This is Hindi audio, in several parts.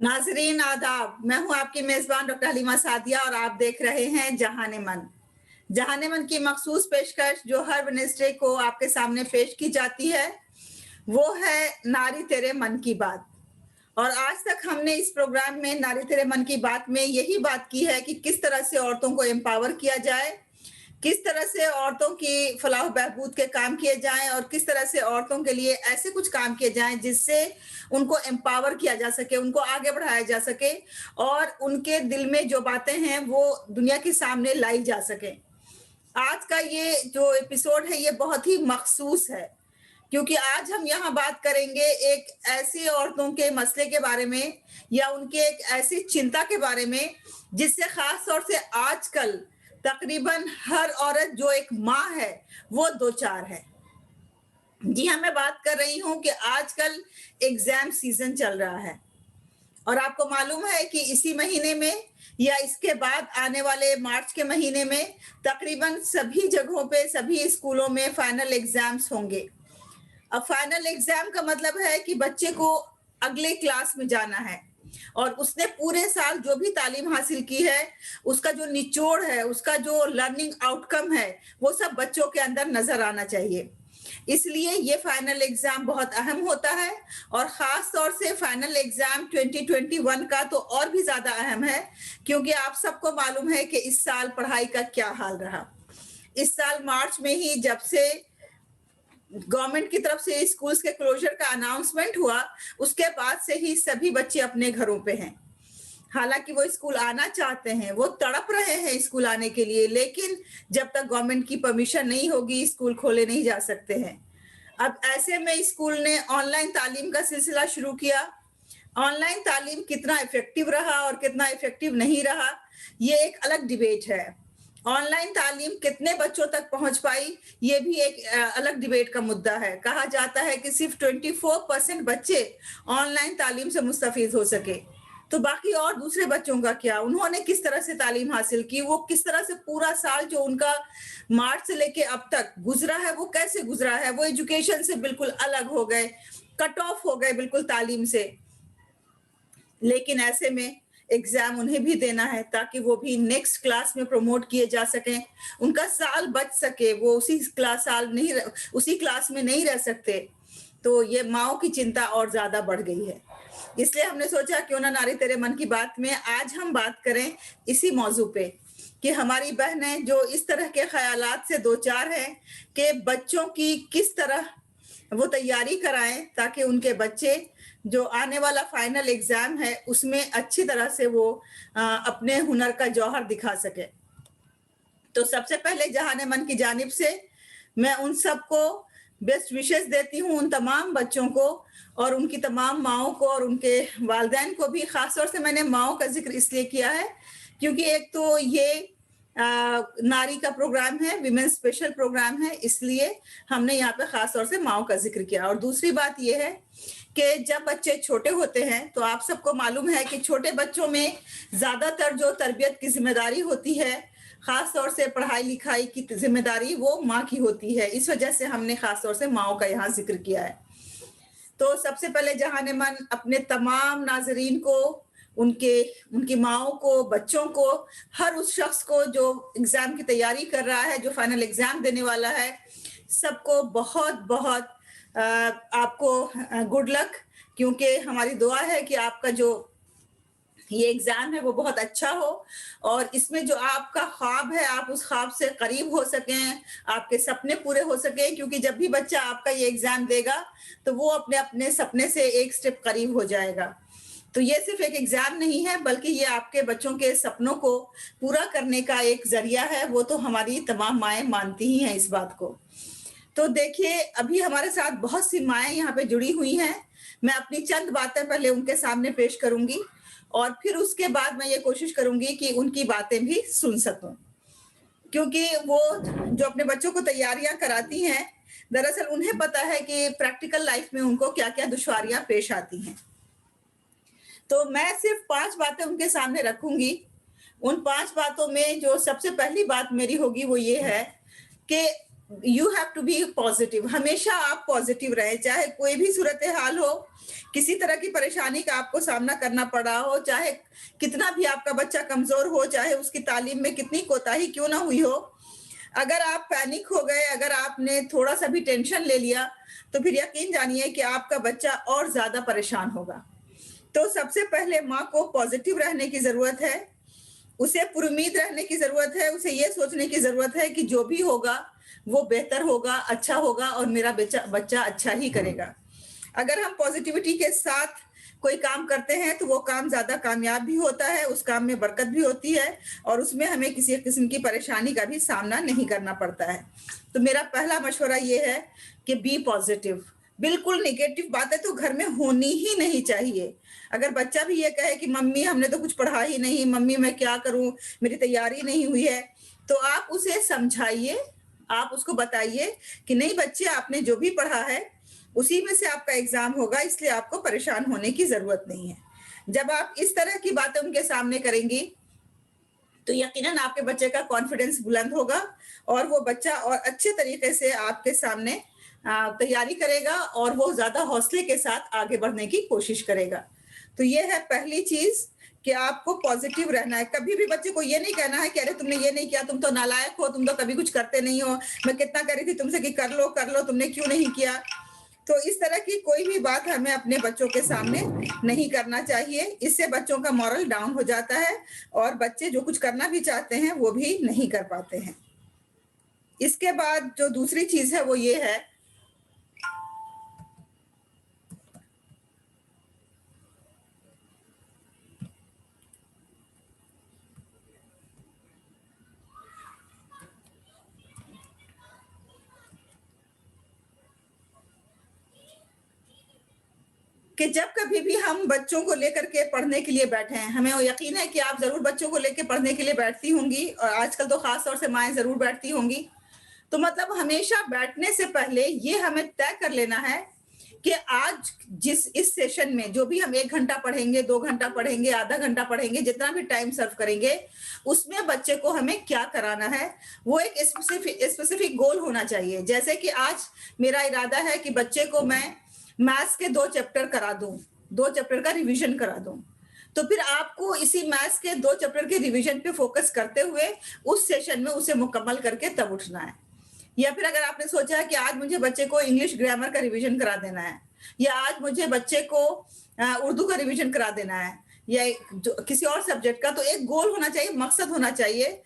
नाजरीन आदाब, मैं हूं आपकी मेजबान डॉक्टर हलीमा सादिया और आप देख रहे हैं जहाने मन। जहाने मन की मखसूस पेशकश जो हर वेडनेसडे को आपके सामने पेश की जाती है, वो है नारी तेरे मन की बात। और आज तक हमने इस प्रोग्राम में नारी तेरे मन की बात में यही बात की है कि किस तरह से औरतों को एम्पावर किया जाए, किस तरह से औरतों की फलाह बहबूद के काम किए जाएँ और किस तरह से औरतों के लिए ऐसे कुछ काम किए जाएँ जिससे उनको एम्पावर किया जा सके, उनको आगे बढ़ाया जा सके और उनके दिल में जो बातें हैं वो दुनिया के सामने लाई जा सकें। आज का ये जो एपिसोड है ये बहुत ही मखसूस है, क्योंकि आज हम यहाँ बात करेंगे एक ऐसी औरतों के मसले के बारे में या उनके एक ऐसी चिंता के बारे में जिससे खास तौर से आजकल तकरीबन हर औरत जो एक माँ है वो दो चार है। जी हाँ, मैं बात कर रही हूँ कि आजकल एग्जाम सीजन चल रहा है और आपको मालूम है कि इसी महीने में या इसके बाद आने वाले मार्च के महीने में तकरीबन सभी जगहों पे सभी स्कूलों में फाइनल एग्जाम्स होंगे। अब फाइनल एग्जाम का मतलब है कि बच्चे को अगले क्लास में जाना है और उसने पूरे साल जो भी तालीम हासिल की है, उसका जो निचोड़ है, उसका जो लर्निंग आउटकम है, वो सब बच्चों के अंदर नजर आना चाहिए। इसलिए ये फाइनल एग्जाम बहुत अहम होता है और खास तौर से फाइनल एग्जाम 2021 का तो और भी ज्यादा अहम है, क्योंकि आप सबको मालूम है कि इस साल पढ़ाई का क्या हाल रहा। इस साल मार्च में ही जब से गवर्नमेंट की तरफ से स्कूल्स के क्लोजर का अनाउंसमेंट हुआ, उसके बाद से ही सभी बच्चे अपने घरों पे हैं। हालांकि वो स्कूल आना चाहते हैं, वो तड़प रहे हैं स्कूल आने के लिए, लेकिन जब तक गवर्नमेंट की परमिशन नहीं होगी स्कूल खोले नहीं जा सकते हैं। अब ऐसे में स्कूल ने ऑनलाइन तालीम का सिलसिला शुरू किया। ऑनलाइन तालीम कितना इफेक्टिव रहा और कितना इफेक्टिव नहीं रहा, ये एक अलग डिबेट है। ऑनलाइन तालीम कितने बच्चों तक पहुंच पाई, ये भी एक अलग डिबेट का मुद्दा है। कहा जाता है कि सिर्फ 24% बच्चे ऑनलाइन तालीम से मुस्तफीद हो सके, तो बाकी और दूसरे बच्चों का क्या, उन्होंने किस तरह से तालीम हासिल की, वो किस तरह से पूरा साल जो उनका मार्च से लेके अब तक गुजरा है वो कैसे गुजरा है। वो एजुकेशन से बिल्कुल अलग हो गए, कट ऑफ हो गए बिल्कुल तालीम से। लेकिन ऐसे में एग्जाम उन्हें भी देना है ताकि वो भी नेक्स्ट क्लास में प्रमोट किए जा सकें, उनका साल बच सके, वो उसी क्लास में नहीं रह सकते। तो ये माओ की चिंता और ज्यादा बढ़ गई है। इसलिए हमने सोचा क्यों ना नारी तेरे मन की बात में आज हम बात करें इसी मौजू पे कि हमारी बहनें जो इस तरह के ख्यालात से दो चार हैं कि बच्चों की किस तरह वो तैयारी कराएं ताकि उनके बच्चे जो आने वाला फाइनल एग्जाम है उसमें अच्छी तरह से वो अपने हुनर का जौहर दिखा सके। तो सबसे पहले जहाने मन की जानिब से मैं उन सबको बेस्ट विशेस देती हूँ, उन तमाम बच्चों को और उनकी तमाम माओं को और उनके वालदैन को भी। खास तौर से मैंने माओं का जिक्र इसलिए किया है क्योंकि एक तो ये नारी का प्रोग्राम है, विमेन स्पेशल प्रोग्राम है, इसलिए हमने यहाँ पे खास तौर से माओं का जिक्र किया। और दूसरी बात ये है कि जब बच्चे छोटे होते हैं तो आप सबको मालूम है कि छोटे बच्चों में ज्यादातर जो तरबियत की जिम्मेदारी होती है, खास तौर से पढ़ाई लिखाई की जिम्मेदारी, वो माँ की होती है। इस वजह से हमने खास तौर से माओं का यहाँ जिक्र किया है। तो सबसे पहले जहाने मन अपने तमाम नाजरीन को, उनके उनकी माओं को, बच्चों को, हर उस शख्स को जो एग्जाम की तैयारी कर रहा है, जो फाइनल एग्जाम देने वाला है, सबको बहुत बहुत आपको गुड लक। क्योंकि हमारी दुआ है कि आपका जो ये एग्जाम है वो बहुत अच्छा हो और इसमें जो आपका ख्वाब है आप उस ख्वाब से करीब हो सकें, आपके सपने पूरे हो सकें। क्योंकि जब भी बच्चा आपका ये एग्जाम देगा तो वो अपने अपने सपने से एक स्टेप करीब हो जाएगा। तो ये सिर्फ एक एग्जाम नहीं है बल्कि ये आपके बच्चों के सपनों को पूरा करने का एक जरिया है। वो तो हमारी तमाम माएँ मानती ही हैं इस बात को। तो देखिए, अभी हमारे साथ बहुत सी माएँ यहाँ पे जुड़ी हुई हैं। मैं अपनी चंद बातें पहले उनके सामने पेश करूंगी और फिर उसके बाद मैं ये कोशिश करूंगी कि उनकी बातें भी सुन सकूं, क्योंकि वो जो अपने बच्चों को तैयारियां कराती हैं, दरअसल उन्हें पता है कि प्रैक्टिकल लाइफ में उनको क्या-क्या दुश्वारियां पेश आती हैं। तो मैं सिर्फ 5 बातें उनके सामने रखूंगी। उन 5 बातों में जो सबसे पहली बात मेरी होगी वो ये है कि you have to be positive, हमेशा आप पॉजिटिव रहे, चाहे कोई भी सूरत हाल हो, किसी तरह की परेशानी का आपको सामना करना पड़ा हो, चाहे कितना भी आपका बच्चा कमजोर हो, चाहे उसकी तालीम में कितनी कोताही क्यों ना हुई हो, अगर आप पैनिक हो गए, अगर आपने थोड़ा सा भी टेंशन ले लिया, तो फिर यकीन जानिए कि आपका बच्चा और ज्यादा परेशान होगा। तो सबसे पहले माँ को पॉजिटिव रहने की जरूरत है, उसे पुरुमीद रहने की जरूरत है, उसे ये सोचने की जरूरत है कि जो भी होगा वो बेहतर होगा, अच्छा होगा और मेरा बच्चा बच्चा अच्छा ही करेगा। अगर हम पॉजिटिविटी के साथ कोई काम करते हैं तो वो काम ज्यादा कामयाब भी होता है, उस काम में बरकत भी होती है और उसमें हमें किसी किस्म की परेशानी का भी सामना नहीं करना पड़ता है। तो मेरा पहला मशवरा ये है कि बी पॉजिटिव। बिल्कुल नेगेटिव बातें तो घर में होनी ही नहीं चाहिए। अगर बच्चा भी ये कहे कि मम्मी हमने तो कुछ पढ़ा ही नहीं, मम्मी मैं क्या करूं, मेरी तैयारी नहीं हुई है, तो आप उसे समझाइए, आप उसको बताइए कि नहीं बच्चे, आपने जो भी पढ़ा है उसी में से आपका एग्जाम होगा, इसलिए आपको परेशान होने की जरूरत नहीं है। जब आप इस तरह की बातें उनके सामने करेंगी तो यकीनन आपके बच्चे का कॉन्फिडेंस बुलंद होगा और वो बच्चा और अच्छे तरीके से आपके सामने तैयारी करेगा और वो ज्यादा हौसले के साथ आगे बढ़ने की कोशिश करेगा। तो ये है पहली चीज कि आपको पॉजिटिव रहना है। कभी भी बच्चे को ये नहीं कहना है कि अरे तुमने ये नहीं किया, तुम तो नालायक हो, तुम तो कभी कुछ करते नहीं हो, मैं कितना कह रही थी तुमसे कि कर लो, तुमने क्यों नहीं किया। तो इस तरह की कोई भी बात हमें अपने बच्चों के सामने नहीं करना चाहिए, इससे बच्चों का मॉरल डाउन हो जाता है और बच्चे जो कुछ करना भी चाहते हैं वो भी नहीं कर पाते हैं। इसके बाद जो दूसरी चीज है वो ये है कि जब कभी भी हम बच्चों को लेकर के पढ़ने के लिए बैठे हैं, हमें वो यकीन है कि आप जरूर बच्चों को लेकर पढ़ने के लिए बैठती होंगी और आजकल तो खास तौर से माएं जरूर बैठती होंगी। तो मतलब हमेशा बैठने से पहले ये हमें तय कर लेना है कि आज जिस इस सेशन में जो भी हम 1 घंटा पढ़ेंगे, 2 घंटा पढ़ेंगे, आधा घंटा पढ़ेंगे, जितना भी टाइम सर्व करेंगे, उसमें बच्चे को हमें क्या कराना है, वो एक स्पेसिफिक गोल होना चाहिए। जैसे कि आज मेरा इरादा है कि बच्चे को मैं मैथ्स के 2 चैप्टर करा दूं, 2 चैप्टर का रिवीजन करा दूं। तो फिर आपको इसी मैथ्स के 2 चैप्टर के रिवीजन पे फोकस करते हुए उस सेशन में उसे मुकम्मल करके तब उठना है। या फिर अगर आपने सोचा है कि आज मुझे बच्चे को इंग्लिश ग्रामर का रिवीजन करा देना है, या आज मुझे बच्चे को उर्दू का रिवीजन करा देना है, या किसी और सब्जेक्ट का, तो एक गोल होना चाहिए, मकसद होना चाहिए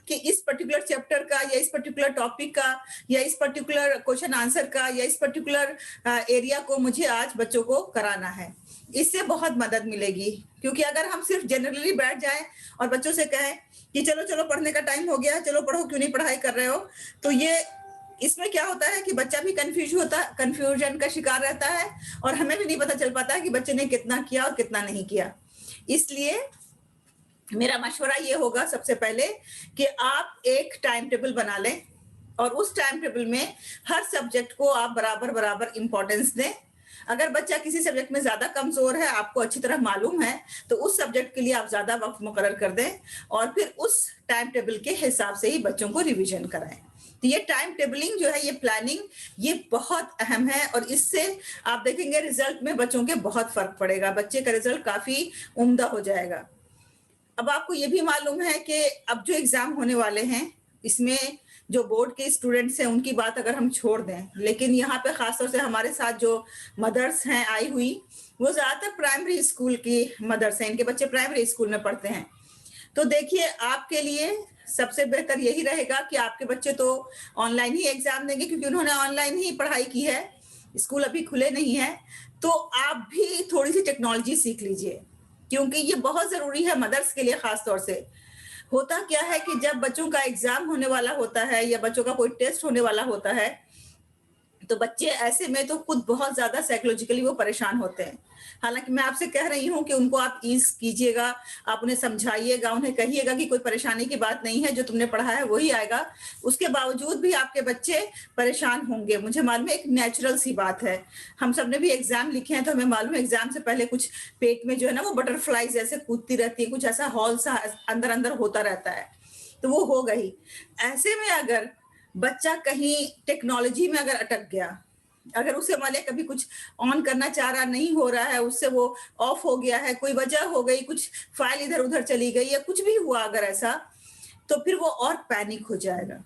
कि इस पर्टिकुलर चैप्टर का या इस पर्टिकुलर टॉपिक का या इस पर्टिकुलर क्वेश्चन आंसर का या इस पर्टिकुलर एरिया को मुझे आज बच्चों को कराना है। इससे बहुत मदद मिलेगी, क्योंकि अगर हम सिर्फ जनरली बैठ जाएं और बच्चों से कहें कि चलो चलो पढ़ने का टाइम हो गया, चलो पढ़ो, क्यों नहीं पढ़ाई कर रहे हो, तो ये इसमें क्या होता है कि बच्चा भी कंफ्यूजन का शिकार रहता है और हमें भी नहीं पता चल पाता है कि बच्चे ने कितना किया और कितना नहीं किया। इसलिए मेरा मशवरा ये होगा सबसे पहले कि आप एक टाइम टेबल बना लें और उस टाइम टेबल में हर सब्जेक्ट को आप बराबर बराबर इंपॉर्टेंस दें। अगर बच्चा किसी सब्जेक्ट में ज्यादा कमजोर है, आपको अच्छी तरह मालूम है, तो उस सब्जेक्ट के लिए आप ज्यादा वक्त मुकर्रर कर दें और फिर उस टाइम टेबल के हिसाब से ही बच्चों को रिवीजन कराएं। तो ये टाइम टेबलिंग जो है, ये प्लानिंग, ये बहुत अहम है और इससे आप देखेंगे रिजल्ट में बच्चों के बहुत फर्क पड़ेगा, बच्चे का रिजल्ट काफी उम्दा हो जाएगा। अब आपको ये भी मालूम है कि अब जो एग्जाम होने वाले हैं, इसमें जो बोर्ड के स्टूडेंट्स हैं उनकी बात अगर हम छोड़ दें, लेकिन यहाँ पे खासतौर से हमारे साथ जो मदर्स हैं आई हुई, वो ज्यादातर प्राइमरी स्कूल की मदर्स हैं, इनके बच्चे प्राइमरी स्कूल में पढ़ते हैं। तो देखिए, आपके लिए सबसे बेहतर यही रहेगा कि आपके बच्चे तो ऑनलाइन ही एग्जाम देंगे, क्योंकि उन्होंने ऑनलाइन ही पढ़ाई की है, स्कूल अभी खुले नहीं है। तो आप भी थोड़ी सी टेक्नोलॉजी सीख लीजिए, क्योंकि ये बहुत जरूरी है मदर्स के लिए खास तौर से। होता क्या है कि जब बच्चों का एग्जाम होने वाला होता है या बच्चों का कोई टेस्ट होने वाला होता है, तो बच्चे ऐसे में तो खुद बहुत ज्यादा साइकोलॉजिकली वो परेशान होते हैं। हालांकि मैं आपसे कह रही हूँ कि उनको आप ईज कीजिएगा, आप उन्हें समझाइएगा, उन्हें कहिएगा कि कोई परेशानी की बात नहीं है, जो तुमने पढ़ा है वही आएगा। उसके बावजूद भी आपके बच्चे परेशान होंगे, मुझे मालूम है, एक नेचुरल सी बात है। हम सबने भी एग्जाम लिखे हैं तो हमें मालूम है एग्जाम से पहले कुछ पेट में जो है ना वो बटरफ्लाई जैसे कूदती रहती है, कुछ ऐसा हॉल सा अंदर अंदर होता रहता है, तो वो हो गई। ऐसे में अगर बच्चा कहीं टेक्नोलॉजी में अगर अटक गया, अगर उसे मान लिया कभी कुछ ऑन करना चाह रहा नहीं हो रहा है, उससे वो ऑफ हो गया है, कोई वजह हो गई, कुछ फाइल इधर-उधर चली गई या कुछ भी हुआ अगर ऐसा, तो फिर वो और पैनिक हो जाएगा।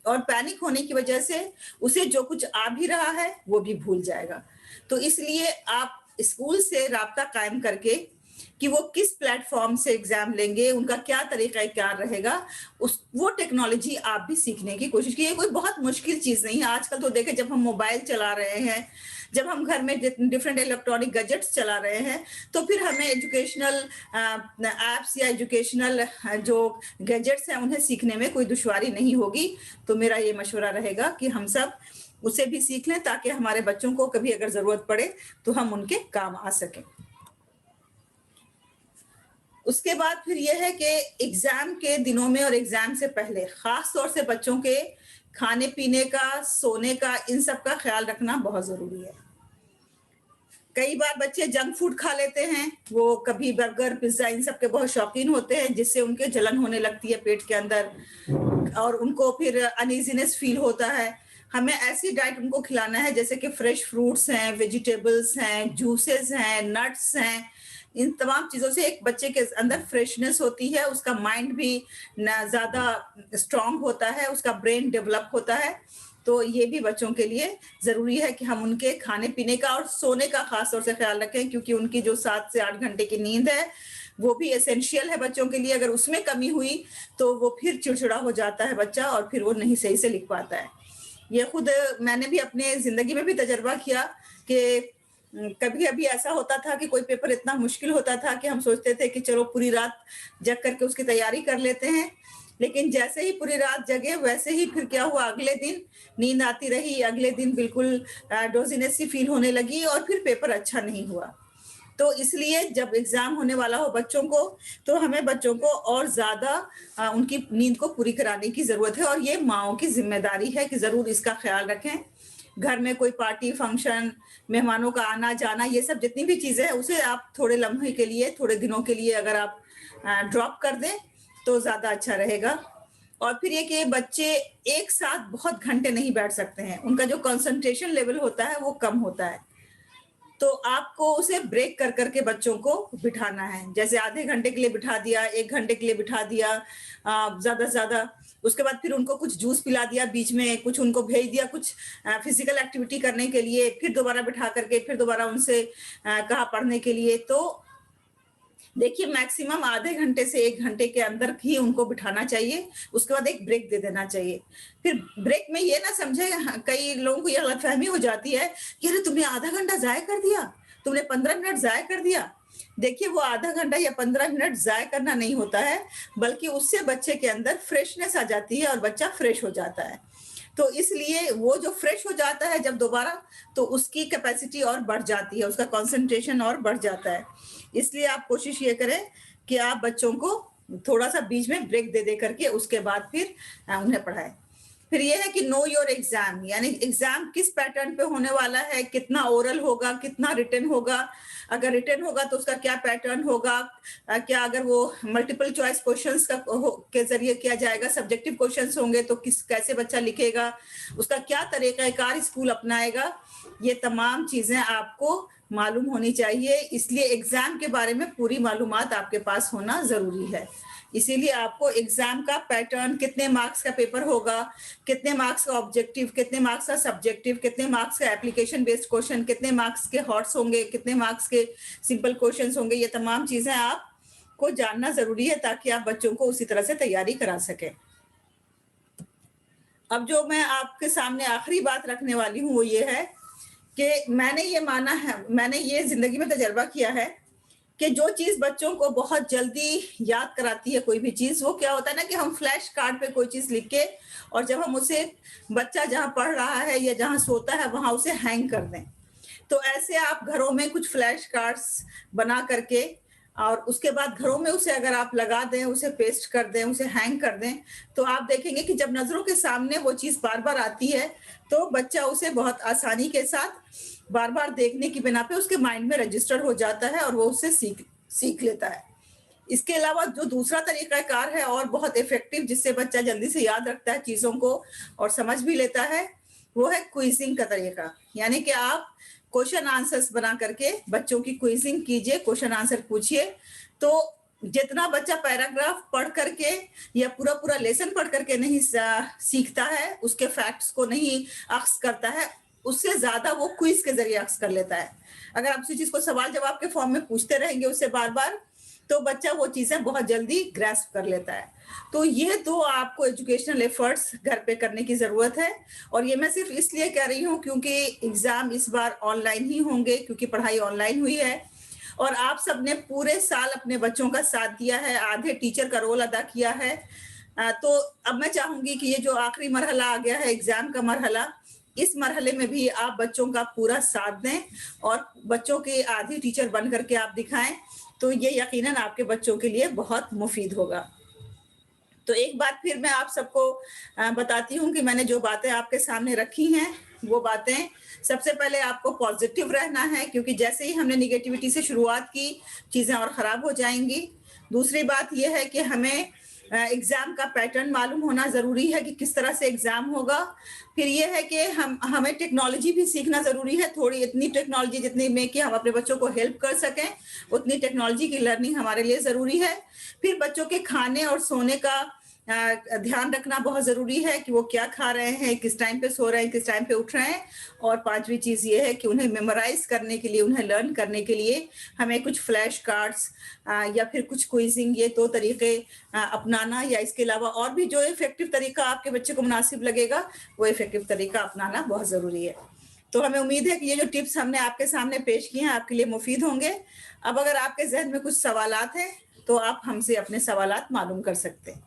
और पैनिक होने की वजह से उसे जो कुछ आ भी रहा है, वो भी भूल जाएगा। तो इसलिए आप स्कूल से राब्ता कायम करके कि वो किस प्लेटफ़ॉर्म से एग्ज़ाम लेंगे, उनका क्या तरीक़ा-ए-कार रहेगा, उस वो टेक्नोलॉजी आप भी सीखने की कोशिश कीजिए। कोई बहुत मुश्किल चीज़ नहीं है। आजकल तो देखिए जब हम मोबाइल चला रहे हैं, जब हम घर में डिफरेंट इलेक्ट्रॉनिक गैजेट्स चला रहे हैं, तो फिर हमें एजुकेशनल ऐप्स या एजुकेशनल जो गैजेट्स हैं, उन्हें सीखने में कोई दुश्वारी नहीं होगी। तो मेरा ये मशवरा रहेगा कि हम सब उसे भी सीख लें ताकि हमारे बच्चों को कभी अगर ज़रूरत पड़े, तो हम उनके काम आ सकें। उसके बाद फिर ये है कि एग्ज़ाम के दिनों में और एग्ज़ाम से पहले ख़ास तौर से बच्चों के खाने-पीने का, सोने का, इन सब का ख़्याल रखना बहुत ज़रूरी है। कई बार बच्चे जंक फूड खा लेते हैं, वो कभी बर्गर, पिज़्ज़ा इन सब के बहुत शौकीन होते हैं, जिससे उनके जलन होने लगती है पेट के अंदर और उनको फिर अनईज़ीनेस फ़ील होता है। हमें ऐसी डाइट उनको खिलाना है जैसे कि फ्रेश फ्रूट्स हैं, वेजिटेबल्स हैं, जूसेस हैं, नट्स हैं। इन तमाम चीज़ों से एक बच्चे के अंदर फ्रेशनेस होती है, उसका माइंड भी न ज़्यादा स्ट्रॉन्ग होता है, उसका ब्रेन डेवलप होता है। तो ये भी बच्चों के लिए ज़रूरी है कि हम उनके खाने-पीने का और सोने का ख़ास तौर से ख़्याल रखें क्योंकि उनकी जो 7 से 8 घंटे की नींद है, वो भी एसेंशियल है बच्चों के लिए। अगर उसमें कमी हुई, तो वो फिर चिड़चिड़ा हो जाता है बच्चा और फिर वो नहीं सही से लिख पाता है। ये खुद मैंने भी अपने ज़िंदगी में भी तजुर्बा किया कि कभी-कभी ऐसा होता था कि कोई पेपर इतना मुश्किल होता था कि हम सोचते थे कि चलो पूरी रात जग करके उसकी तैयारी कर लेते हैं। लेकिन जैसे ही पूरी रात जगे वैसे ही फिर क्या हुआ अगले दिन नींद आती रही, अगले दिन बिल्कुल डोज़ीनेस सी फ़ील होने लगी और फिर पेपर अच्छा नहीं हुआ। तो इसलिए जब एग्ज़ाम होने वाला हो बच्चों को, तो हमें बच्चों को और ज़्यादा उनकी नींद को पूरी कराने की ज़रूरत है और ये माँओं की ज़िम्मेदारी है कि ज़रूर इसका ख़्याल रखें। घर में कोई पार्टी, फंक्शन, मेहमानों का आना-जाना, ये सब जितनी भी चीज़ें हैं, उसे आप थोड़े लम्हे के लिए, थोड़े दिनों के लिए अगर आप ड्रॉप कर दें, तो ज़्यादा अच्छा रहेगा। और फिर ये कि बच्चे एक साथ बहुत घंटे नहीं बैठ सकते हैं। उनका जो कंसंट्रेशन लेवल होता है, वो कम होता है। तो आपको उसे ब्रेक कर कर के बच्चों को बिठाना है। जैसे आधे घंटे के लिए बिठा दिया, 1 घंटे के लिए बिठा दिया ज़्यादा से ज़्यादा। उसके बाद फिर उनको कुछ जूस पिला दिया बीच में, कुछ उनको भेज दिया कुछ फिज़िकल एक्टिविटी करने के लिए, फिर दोबारा बिठा कर के फिर दोबारा उनसे कहा पढ़ने के लिए। तो देखिए मैक्सिमम आधे घंटे से 1 घंटे के अंदर ही उनको बिठाना चाहिए, उसके बाद एक ब्रेक दे देना चाहिए। फिर ब्रेक में ये ना समझे कई लोगों को ये गलतफ़हमी हो जाती है कि अरे तुमने आधा घंटा ज़ाया कर दिया, तुमने 15 मिनट ज़ाया कर दिया। देखिए वो आधा घंटा या 15 मिनट ज़ाया करना नहीं होता है, बल्कि उससे बच्चे के अंदर फ्रेशनेस आ जाती है और बच्चा फ्रेश हो जाता है। तो इसलिए वो जो फ्रेश हो जाता है जब दोबारा, तो उसकी कैपेसिटी और बढ़ जाती है, उसका कंसंट्रेशन और बढ़ जाता है। इसलिए आप कोशिश ये करें कि आप बच्चों को थोड़ा-सा बीच में ब्रेक दे करके उसके बाद फिर उन्हें पढ़ाएँ। फिर ये है कि नो योर एग्ज़ाम यानी एग्ज़ाम किस पैटर्न पे होने वाला है, कितना ओरल होगा, कितना रिटन होगा। अगर रिटन होगा तो उसका क्या पैटर्न होगा, क्या अगर वो मल्टीपल चॉइस क्वेश्चंस का हो के ज़रिए किया जाएगा, सब्जेक्टिव क्वेश्चंस होंगे तो कैसे बच्चा लिखेगा, उसका क्या तरीक़ा-ए-कार स्कूल अपनाएगा, ये तमाम चीज़ें आपको मालूम होनी चाहिए। इसलिए एग्ज़ाम के बारे में पूरी मालूमात आपके पास होना ज़रूरी है। इसीलिए आपको एग्ज़ाम का पैटर्न, कितने मार्क्स का पेपर होगा, कितने मार्क्स का ऑब्जेक्टिव, कितने मार्क्स का सब्जेक्टिव, कितने मार्क्स का एप्लीकेशन बेस्ड क्वेश्चन, कितने मार्क्स के हॉट्स होंगे, कितने मार्क्स के सिंपल क्वेश्चंस होंगे, ये तमाम चीज़ें आपको जानना ज़रूरी है ताकि आप बच्चों को उसी तरह से तैयारी करा सकें। अब जो मैं आपके सामने आखिरी बात रखने वाली हूँ वो ये है कि मैंने ये ज़िंदगी में तजुर्बा किया है कि जो चीज़ बच्चों को बहुत जल्दी याद कराती है कोई भी चीज़, वो क्या होता है ना कि हम फ्लैश कार्ड पे कोई चीज़ लिख के और जब हम उसे बच्चा जहाँ पढ़ रहा है या जहाँ सोता है, वहाँ उसे हैंग कर दें। तो ऐसे आप घरों में कुछ फ्लैश कार्ड्स बना करके और उसके बाद घरों में उसे अगर आप लगा दें, उसे पेस्ट कर दें, उसे हैंग कर दें, तो आप देखेंगे कि जब नज़रों के सामने वो चीज़ बार-बार आती है, तो बच्चा उसे बहुत आसानी के साथ बार-बार देखने की बिना पे उसके माइंड में रजिस्टर हो जाता है और वो उसे सीख सीख लेता है। इसके अलावा जो दूसरा तरीकाकार है और बहुत इफ़ेक्टिव जिससे बच्चा जल्दी से याद रखता है चीज़ों को और समझ भी लेता है, वो है क्विज़िंग का तरीका। यानी कि आप क्वेश्चन आंसर्स बना करके बच्चों की क्विज़िंग कीजिए, क्वेश्चन आंसर पूछिए। तो जितना बच्चा पैराग्राफ पढ़ करके या पूरा-पूरा लेसन पढ़ करके नहीं सीखता है, उसके फैक्ट्स को नहीं अक्स करता है, उससे ज़्यादा वो क्विज़ के ज़रिए अक्स कर लेता है। अगर आप उसी चीज़ को सवाल-जवाब के फॉर्म में पूछते रहेंगे उससे बार-बार, तो बच्चा वो चीज़ें बहुत जल्दी ग्रैस्प कर लेता है। तो ये 2 आपको एजुकेशनल एफर्ट्स घर पे करने की ज़रूरत है और ये मैं सिर्फ़ इसलिए कह रही हूँ क्योंकि एग्ज़ाम इस बार ऑनलाइन ही होंगे क्योंकि पढ़ाई ऑनलाइन हुई है और आप सबने पूरे साल अपने बच्चों का साथ दिया है, आधे टीचर का रोल अदा किया है। तो अब मैं चाहूँगी कि ये जो आखिरी मरहला आ गया है एग्ज़ाम का मरहला, इस मरहले में भी आप बच्चों का पूरा साथ दें और बच्चों के आधी टीचर बन कर के आप दिखाएँ, तो ये यकीनन आपके बच्चों के लिए बहुत मुफ़ीद होगा। तो एक बात फिर मैं आप सबको बताती हूँ कि मैंने जो बातें आपके सामने रखी हैं, वो बातें सबसे पहले आपको पॉज़िटिव रहना है क्योंकि जैसे ही हमने नेगेटिविटी से शुरुआत की, चीज़ें और ख़राब हो जाएँगी। दूसरी बात ये है कि हमें एग्ज़ाम का पैटर्न मालूम होना ज़रूरी है कि किस तरह से एग्ज़ाम होगा। फिर ये है कि हमें टेक्नोलॉजी भी सीखना ज़रूरी है, थोड़ी इतनी टेक्नोलॉजी जितनी में कि हम अपने बच्चों को हेल्प कर सकें, उतनी टेक्नोलॉजी की लर्निंग हमारे लिए ज़रूरी है। फिर बच्चों के खाने और सोने का ध्यान रखना बहुत ज़रूरी है कि वो क्या खा रहे हैं, किस टाइम पे सो रहे हैं, किस टाइम पे उठ रहे हैं और 5वीं चीज़ ये है कि उन्हें मेमोराइज़ करने के लिए, उन्हें लर्न करने के लिए हमें कुछ फ्लैश कार्ड्स या फिर कुछ क्विज़िंग ये 2 तरीके अपनाना या इसके अलावा और भी जो इफ़ेक्टिव तरीका आपके बच्चे को मुनासिब लगेगा, वो इफ़ेक्टिव तरीका अपनाना बहुत ज़रूरी है। तो हमें उम्मीद है कि ये जो टिप्स हमने आपके सामने पेश किए हैं, आपके लिए मुफ़ीद होंगे। अब अगर आपके ज़हन में कुछ सवालात हैं, तो आप हमसे अपने सवालात मालूम कर सकते हैं।